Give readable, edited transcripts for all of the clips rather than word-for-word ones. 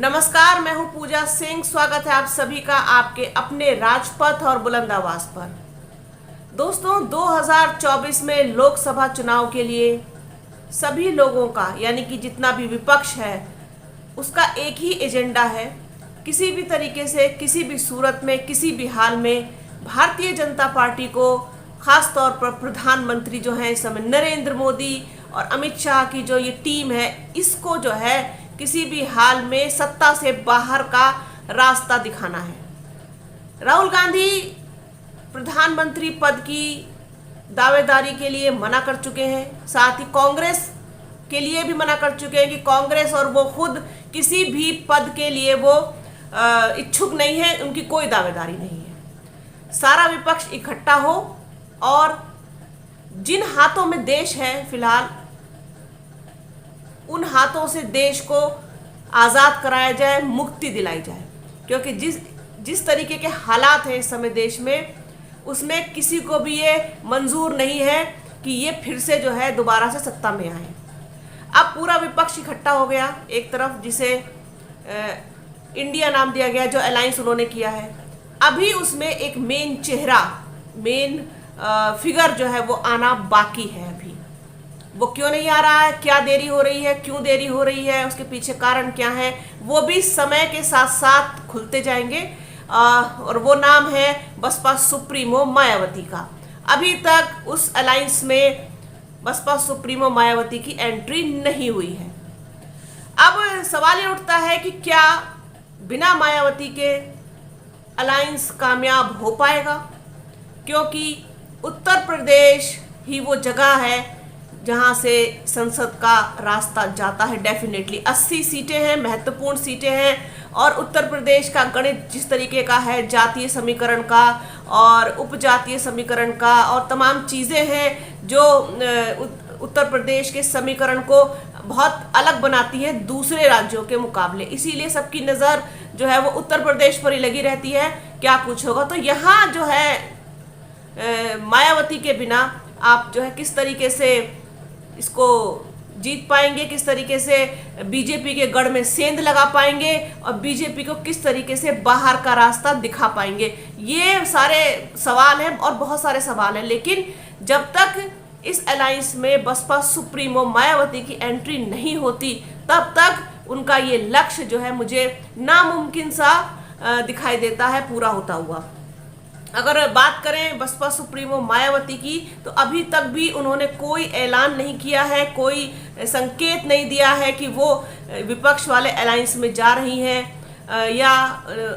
नमस्कार, मैं हूं पूजा सिंह। स्वागत है आप सभी का आपके अपने राजपथ और बुलंद आवाज पर। दोस्तों, 2024 में लोकसभा चुनाव के लिए सभी लोगों का यानी कि जितना भी विपक्ष है उसका एक ही एजेंडा है। किसी भी तरीके से, किसी भी सूरत में, किसी भी हाल में भारतीय जनता पार्टी को, खास तौर पर प्रधानमंत्री जो है इस समय नरेंद्र मोदी और अमित शाह की जो ये टीम है, इसको जो है किसी भी हाल में सत्ता से बाहर का रास्ता दिखाना है। राहुल गांधी प्रधानमंत्री पद की दावेदारी के लिए मना कर चुके हैं, साथ ही कांग्रेस के लिए भी मना कर चुके हैं कि कांग्रेस और वो खुद किसी भी पद के लिए वो इच्छुक नहीं है, उनकी कोई दावेदारी नहीं है। सारा विपक्ष इकट्ठा हो और जिन हाथों में देश है फिलहाल, उन हाथों से देश को आज़ाद कराया जाए, मुक्ति दिलाई जाए। क्योंकि जिस तरीके के हालात हैं इस समय देश में, उसमें किसी को भी ये मंजूर नहीं है कि ये फिर से जो है दोबारा से सत्ता में आए। अब पूरा विपक्ष इकट्ठा हो गया एक तरफ, जिसे इंडिया नाम दिया गया, जो अलायंस उन्होंने किया है। अभी उसमें एक मेन चेहरा, मेन फिगर जो है वो आना बाकी है। अभी वो क्यों नहीं आ रहा है, क्या देरी हो रही है, क्यों देरी हो रही है, उसके पीछे कारण क्या है, वो भी समय के साथ साथ खुलते जाएंगे। और वो नाम है बसपा सुप्रीमो मायावती का। अभी तक उस अलायंस में बसपा सुप्रीमो मायावती की एंट्री नहीं हुई है। अब सवाल ये उठता है कि क्या बिना मायावती के अलायंस कामयाब हो पाएगा? क्योंकि उत्तर प्रदेश ही वो जगह है जहां से संसद का रास्ता जाता है। डेफिनेटली 80 सीटें हैं, महत्वपूर्ण सीटें हैं। और उत्तर प्रदेश का गणित जिस तरीके का है, जातीय समीकरण का और उपजातीय समीकरण का और तमाम चीज़ें हैं जो उत्तर प्रदेश के समीकरण को बहुत अलग बनाती है दूसरे राज्यों के मुकाबले। इसीलिए सबकी नज़र जो है वो उत्तर प्रदेश पर ही लगी रहती है, क्या कुछ होगा। तो यहाँ जो है मायावती के बिना आप जो है किस तरीके से इसको जीत पाएंगे, किस तरीके से बीजेपी के गढ़ में सेंध लगा पाएंगे और बीजेपी को किस तरीके से बाहर का रास्ता दिखा पाएंगे, ये सारे सवाल हैं और बहुत सारे सवाल हैं। लेकिन जब तक इस अलायंस में बसपा सुप्रीमो मायावती की एंट्री नहीं होती, तब तक उनका ये लक्ष्य जो है मुझे नामुमकिन सा दिखाई देता है पूरा होता हुआ। अगर बात करें बसपा सुप्रीमो मायावती की, तो अभी तक भी उन्होंने कोई ऐलान नहीं किया है, कोई संकेत नहीं दिया है कि वो विपक्ष वाले अलायंस में जा रही हैं या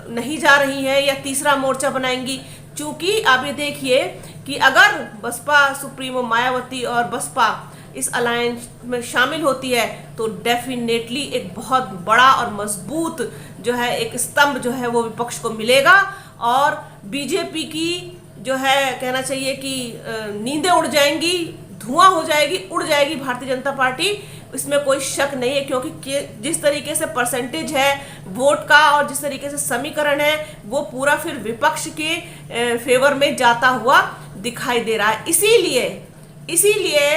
नहीं जा रही हैं या तीसरा मोर्चा बनाएंगी। चूंकि आप ये देखिए कि अगर बसपा सुप्रीमो मायावती और बसपा इस अलायंस में शामिल होती है तो डेफिनेटली एक बहुत बड़ा और मजबूत जो है एक स्तंभ जो है वो विपक्ष को मिलेगा और बीजेपी की जो है कहना चाहिए कि नींदें उड़ जाएंगी, धुआं हो जाएगी, उड़ जाएगी भारतीय जनता पार्टी। इसमें कोई शक नहीं है, क्योंकि जिस तरीके से परसेंटेज है वोट का और जिस तरीके से समीकरण है वो पूरा फिर विपक्ष के फेवर में जाता हुआ दिखाई दे रहा है। इसीलिए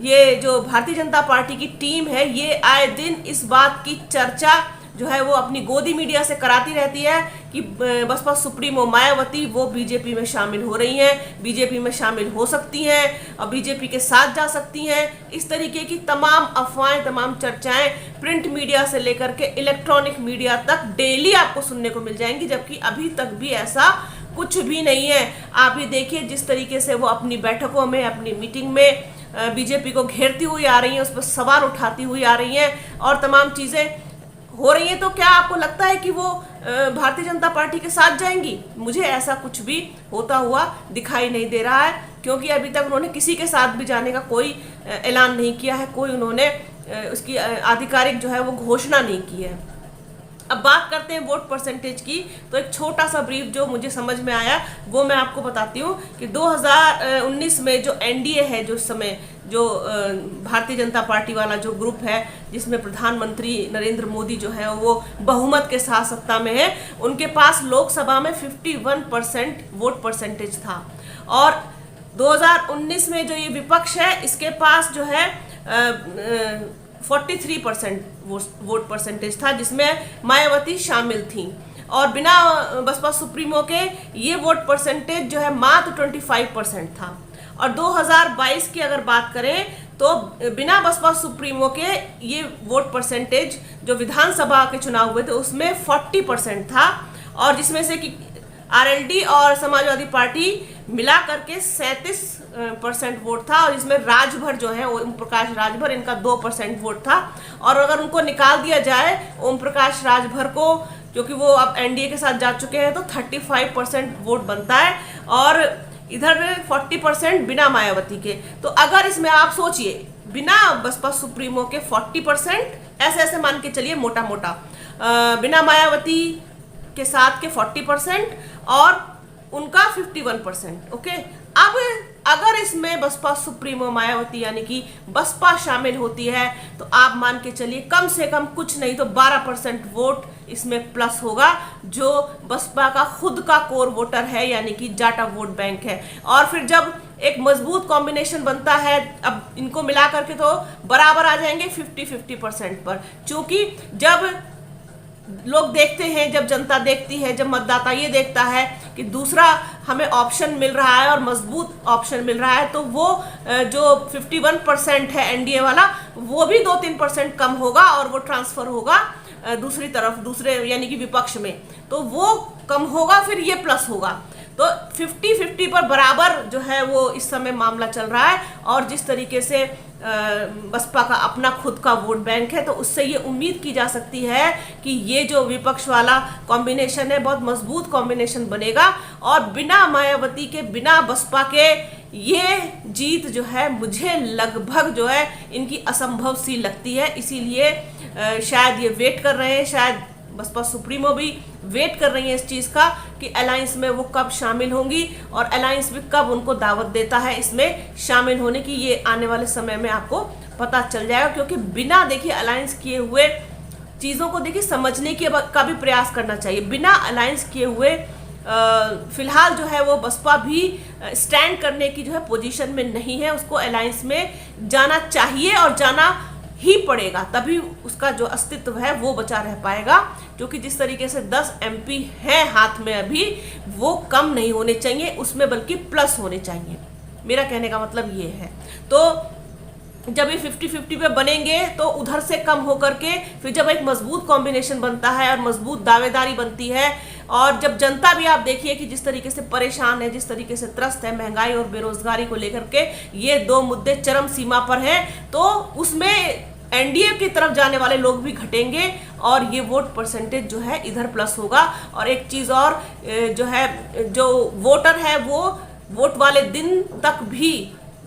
ये जो भारतीय जनता पार्टी की टीम है, ये आए दिन इस बात की चर्चा जो है वो अपनी गोदी मीडिया से कराती रहती है कि बसपा सुप्रीमो मायावती वो बीजेपी में शामिल हो रही हैं, बीजेपी में शामिल हो सकती हैं और बीजेपी के साथ जा सकती हैं। इस तरीके की तमाम अफवाहें, तमाम चर्चाएं प्रिंट मीडिया से लेकर के इलेक्ट्रॉनिक मीडिया तक डेली आपको सुनने को मिल जाएंगी, जबकि अभी तक भी ऐसा कुछ भी नहीं है। आप ही देखिए जिस तरीके से वो अपनी बैठकों में, अपनी मीटिंग में बीजेपी को घेरती हुई आ रही हैं, उस पर सवाल उठाती हुई आ रही हैं और तमाम चीज़ें हो रही है। तो क्या आपको लगता है कि वो भारतीय जनता पार्टी के साथ जाएंगी? मुझे ऐसा कुछ भी होता हुआ दिखाई नहीं दे रहा है, क्योंकि अभी तक उन्होंने किसी के साथ भी जाने का कोई ऐलान नहीं किया है, कोई उन्होंने उसकी आधिकारिक जो है वो घोषणा नहीं की है। अब बात करते हैं वोट परसेंटेज की, तो एक छोटा सा ब्रीफ जो मुझे समझ में आया वो मैं आपको बताती हूँ कि 2019 में जो एनडीए है, जो समय जो भारतीय जनता पार्टी वाला जो ग्रुप है जिसमें प्रधानमंत्री नरेंद्र मोदी जो है वो बहुमत के साथ सत्ता में है, उनके पास लोकसभा में 51% वोट परसेंटेज था। और 2019 में जो ये विपक्ष है इसके पास जो है 43% वोट परसेंटेज था, जिसमें मायावती शामिल थी। और बिना बसपा सुप्रीमो के ये वोट परसेंटेज जो है मात्र 25% था। और 2022 की अगर बात करें तो बिना बसपा सुप्रीमो के ये वोट परसेंटेज जो विधानसभा के चुनाव हुए थे उसमें 40% था, और जिसमें से कि आरएलडी और समाजवादी पार्टी मिला करके 37% वोट था, और इसमें राजभर जो है ओम प्रकाश राजभर, इनका 2% वोट था। और अगर उनको निकाल दिया जाए ओम प्रकाश राजभर को, क्योंकि वो अब एनडीए के साथ जा चुके हैं, तो 35% वोट बनता है, और इधर 40% बिना मायावती के। तो अगर इसमें आप सोचिए बिना बसपा सुप्रीमो के 40%, ऐसे मान के चलिए मोटा मोटा, बिना मायावती के साथ के 40% और उनका 51%। ओके, अब अगर इसमें बसपा सुप्रीमो मायावती यानी कि बसपा शामिल होती है तो आप मान के चलिए कम से कम कुछ नहीं तो 12% वोट इसमें प्लस होगा, जो बसपा का खुद का कोर वोटर है यानी कि जाटा वोट बैंक है। और फिर जब एक मजबूत कॉम्बिनेशन बनता है, अब इनको मिला करके तो बराबर आ जाएंगे 50-50% पर, क्योंकि जब लोग देखते हैं, जब जनता देखती है, जब मतदाता ये देखता है कि दूसरा हमें ऑप्शन मिल रहा है और मजबूत ऑप्शन मिल रहा है, तो वो जो 51% है एनडीए वाला, वो भी 2-3% कम होगा और वो ट्रांसफर होगा दूसरी तरफ, दूसरे यानी कि विपक्ष में, तो वो कम होगा, फिर ये प्लस होगा। तो 50-50 पर बराबर जो है वो इस समय मामला चल रहा है। और जिस तरीके से बसपा का अपना खुद का वोट बैंक है, तो उससे ये उम्मीद की जा सकती है कि ये जो विपक्ष वाला कॉम्बिनेशन है बहुत मजबूत कॉम्बिनेशन बनेगा, और बिना मायावती के, बिना बसपा के ये जीत जो है मुझे लगभग जो है इनकी असंभव सी लगती है। इसीलिए शायद ये वेट कर रहे हैं, शायद बसपा सुप्रीमो भी वेट कर रही है इस चीज़ का कि अलायंस में वो कब शामिल होंगी, और अलायंस भी कब उनको दावत देता है इसमें शामिल होने की, ये आने वाले समय में आपको पता चल जाएगा। क्योंकि बिना देखिए अलायंस किए हुए चीज़ों को देखिए समझने का भी प्रयास करना चाहिए। बिना अलायंस किए हुए फिलहाल जो है वो बसपा भी स्टैंड करने की जो है पोजीशन में नहीं है, उसको अलायंस में जाना चाहिए और जाना ही पड़ेगा, तभी उसका जो अस्तित्व है वो बचा रह पाएगा। क्योंकि जिस तरीके से 10 एमपी हैं हाथ में अभी, वो कम नहीं होने चाहिए, उसमें बल्कि प्लस होने चाहिए। मेरा कहने का मतलब ये है। तो जब ये 50-50 पे बनेंगे तो उधर से कम होकर के फिर जब एक मजबूत कॉम्बिनेशन बनता है और मजबूत दावेदारी बनती है, और जब जनता भी आप देखिए कि जिस तरीके से परेशान है, जिस तरीके से त्रस्त है महंगाई और बेरोजगारी को लेकर के, ये दो मुद्दे चरम सीमा पर हैं, तो उसमें एनडीए की तरफ जाने वाले लोग भी घटेंगे और ये वोट परसेंटेज जो है इधर प्लस होगा। और एक चीज़ और जो है, जो वोटर है वो वोट वाले दिन तक भी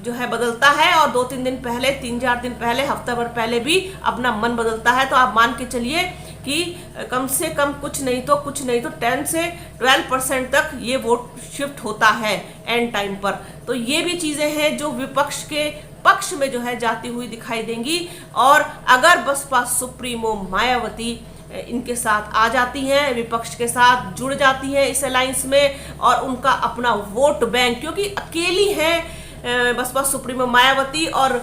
जो है बदलता है, और 2-3 दिन पहले, 3-4 दिन पहले, हफ्ता भर पहले भी अपना मन बदलता है। तो आप मान के चलिए कि कम से कम कुछ नहीं तो 10 से 12% तक ये वोट शिफ्ट होता है एंड टाइम पर। तो ये भी चीज़ें हैं जो विपक्ष के पक्ष में जो है जाती हुई दिखाई देंगी। और अगर बसपा सुप्रीमो मायावती इनके साथ आ जाती हैं, विपक्ष के साथ जुड़ जाती हैं इस अलायंस में, और उनका अपना वोट बैंक, क्योंकि अकेली हैं बसपा सुप्रीमो मायावती और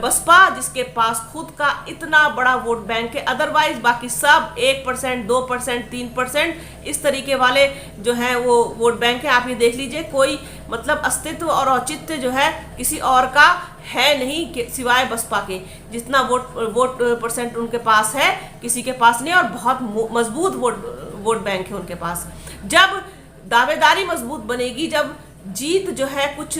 बसपा जिसके पास खुद का इतना बड़ा वोट बैंक है, अदरवाइज बाकी सब 1%, 2%, 3% इस तरीके वाले जो है वो वोट बैंक है। आप ये देख लीजिए, कोई मतलब अस्तित्व और औचित्य जो है किसी और का है नहीं सिवाय बसपा के। जितना वोट परसेंट उनके पास है किसी के पास नहीं, और बहुत मजबूत वोट बैंक है उनके पास। जब दावेदारी मजबूत बनेगी, जब जीत जो है कुछ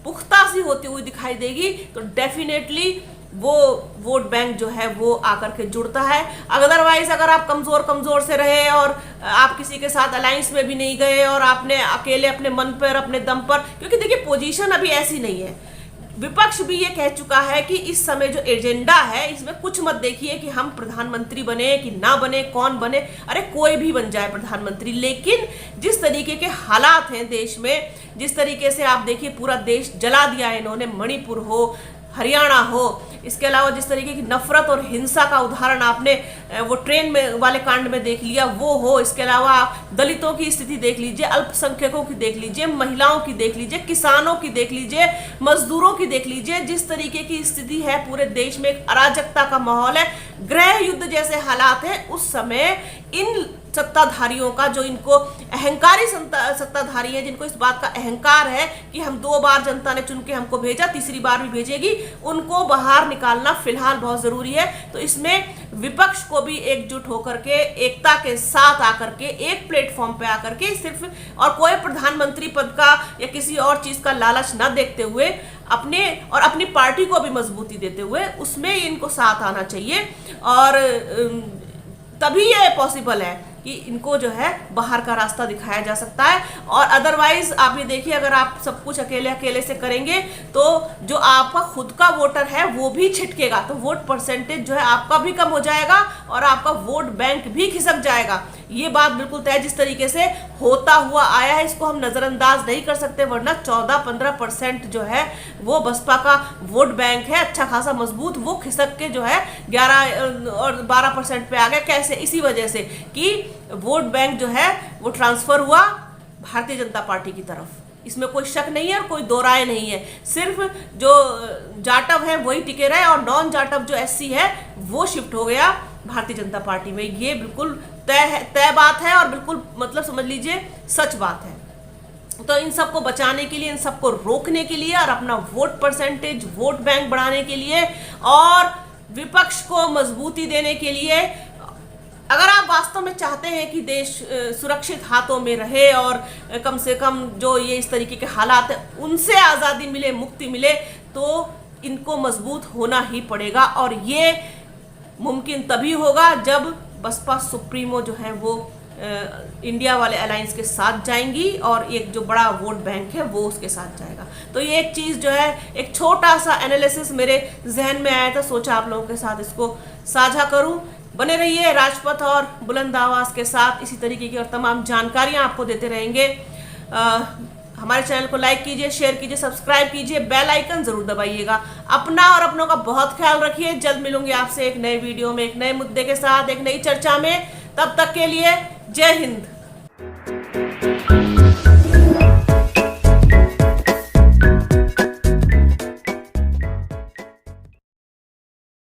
पुख्ता सी होती हुई दिखाई देगी, तो डेफिनेटली वो वोट बैंक जो है वो आकर के जुड़ता है। अदरवाइज अगर आप कमज़ोर से रहे और आप किसी के साथ अलायंस में भी नहीं गए और आपने अकेले अपने मन पर, अपने दम पर, क्योंकि देखिए पोजीशन अभी ऐसी नहीं है। विपक्ष भी ये कह चुका है कि इस समय जो एजेंडा है इसमें कुछ मत देखिए कि हम प्रधानमंत्री बने कि ना बने, कौन बने, अरे कोई भी बन जाए प्रधानमंत्री, लेकिन जिस तरीके के हालात हैं देश में, जिस तरीके से आप देखिए पूरा देश जला दिया है इन्होंने, मणिपुर हो, हरियाणा हो, इसके अलावा जिस तरीके की नफरत और हिंसा का उदाहरण आपने वो ट्रेन में वाले कांड में देख लिया वो हो, इसके अलावा आप दलितों की स्थिति देख लीजिए, अल्पसंख्यकों की देख लीजिए, महिलाओं की देख लीजिए, किसानों की देख लीजिए, मजदूरों की देख लीजिए, जिस तरीके की स्थिति है पूरे देश में, एक अराजकता का माहौल है, गृह युद्ध जैसे हालात हैं, उस समय इन सत्ताधारियों का, जो इनको अहंकारी सत्ताधारी है, जिनको इस बात का अहंकार है कि हम 2 बार जनता ने चुन के हमको भेजा, तीसरी बार भी भेजेगी, उनको बाहर निकालना फिलहाल बहुत जरूरी है। तो इसमें विपक्ष को भी एकजुट होकर के, एकता के साथ आकर के, एक प्लेटफॉर्म पे आकर के, सिर्फ और कोई प्रधानमंत्री पद का या किसी और चीज का लालच न देखते हुए, अपनी पार्टी को भी मजबूती देते हुए उसमें इनको साथ आना चाहिए। और तभी ये पॉसिबल है कि इनको जो है बाहर का रास्ता दिखाया जा सकता है। और अदरवाइज आप ये देखिए, अगर आप सब कुछ अकेले से करेंगे तो जो आपका खुद का वोटर है वो भी छिटकेगा, तो वोट परसेंटेज जो है आपका भी कम हो जाएगा और आपका वोट बैंक भी खिसक जाएगा। ये बात बिल्कुल तय, जिस तरीके से होता हुआ आया है इसको हम नजरअंदाज नहीं कर सकते, वरना 14-15% जो है वो बसपा का वोट बैंक है, अच्छा खासा मजबूत, वो खिसक के जो है 11 और 12% पे आ गया। कैसे? इसी वजह से कि वोट बैंक जो है वो ट्रांसफर हुआ भारतीय जनता पार्टी की तरफ। इसमें कोई शक नहीं है और कोई दो राय नहीं है। सिर्फ जो जाटव है वही टिके रहे और नॉन जाटव जो एससी है वो शिफ्ट हो गया भारतीय जनता पार्टी में। ये बिल्कुल तय बात है और बिल्कुल मतलब समझ लीजिए सच बात है। तो इन सबको बचाने के लिए, इन सबको रोकने के लिए और अपना वोट परसेंटेज, वोट बैंक बढ़ाने के लिए और विपक्ष को मजबूती देने के लिए, अगर आप वास्तव में चाहते हैं कि देश सुरक्षित हाथों में रहे और कम से कम जो ये इस तरीके के हालात हैं उनसे आज़ादी मिले, मुक्ति मिले, तो इनको मजबूत होना ही पड़ेगा। और ये मुमकिन तभी होगा जब बसपा सुप्रीमो जो है वो इंडिया वाले अलायंस के साथ जाएंगी और एक जो बड़ा वोट बैंक है वो उसके साथ जाएगा। तो ये एक चीज़ जो है, एक छोटा सा एनालिसिस मेरे जहन में आया था, सोचा आप लोगों के साथ इसको साझा करूं। बने रहिए राजपथ और बुलंद आवाज़ के साथ, इसी तरीके की और तमाम जानकारियां आपको देते रहेंगे। हमारे चैनल को लाइक कीजिए, शेयर कीजिए, सब्सक्राइब कीजिए, बेल आइकन जरूर दबाइएगा। अपना और अपनों का बहुत ख्याल रखिए। जल्द मिलूंगी आपसे एक नए वीडियो में, एक नए मुद्दे के साथ, एक नई चर्चा में। तब तक के लिए जय हिंद।